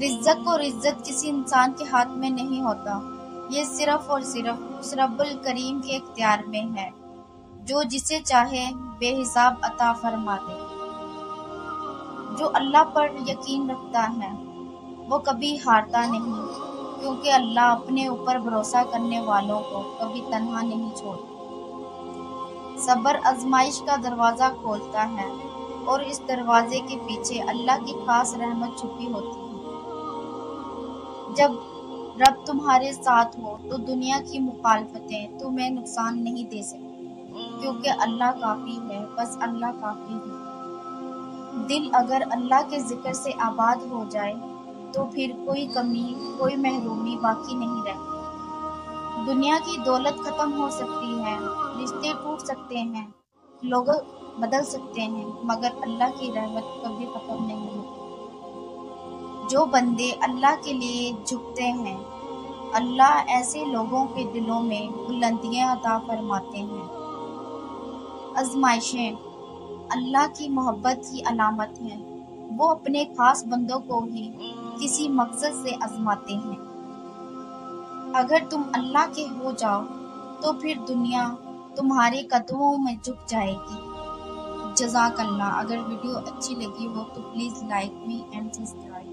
رزق اور عزت کسی انسان کے ہاتھ میں نہیں ہوتا، یہ صرف اور صرف اس رب الکریم کے اختیار میں ہے جو جسے چاہے بے حساب عطا فرما دے۔ جو اللہ پر یقین رکھتا ہے وہ کبھی ہارتا نہیں، کیونکہ اللہ اپنے اوپر بھروسہ کرنے والوں کو کبھی تنہا نہیں چھوڑتا۔ صبر آزمائش کا دروازہ کھولتا ہے اور اس دروازے کے پیچھے اللہ کی خاص رحمت چھپی ہوتی ہے۔ جب رب تمہارے ساتھ ہو تو دنیا کی مخالفتیں تمہیں نقصان نہیں دے سکتی، کیونکہ اللہ کافی ہے، بس اللہ کافی ہے۔ دل اگر اللہ کے ذکر سے آباد ہو جائے تو پھر کوئی کمی، کوئی محرومی باقی نہیں رہتی۔ دنیا کی دولت ختم ہو سکتی ہے، رشتے ٹوٹ سکتے ہیں، لوگ بدل سکتے ہیں، مگر اللہ کی رحمت کبھی ختم نہیں ہوتی۔ جو بندے اللہ کے لیے جھکتے ہیں، اللہ ایسے لوگوں کے دلوں میں بلندیاں عطا فرماتے ہیں۔ آزمائشیں اللہ کی محبت کی علامت ہیں، وہ اپنے خاص بندوں کو ہی کسی مقصد سے آزماتے ہیں۔ اگر تم اللہ کے ہو جاؤ تو پھر دنیا تمہارے قدموں میں جھک جائے گی۔ جزاک اللہ۔ اگر ویڈیو اچھی لگی ہو تو please like me and subscribe.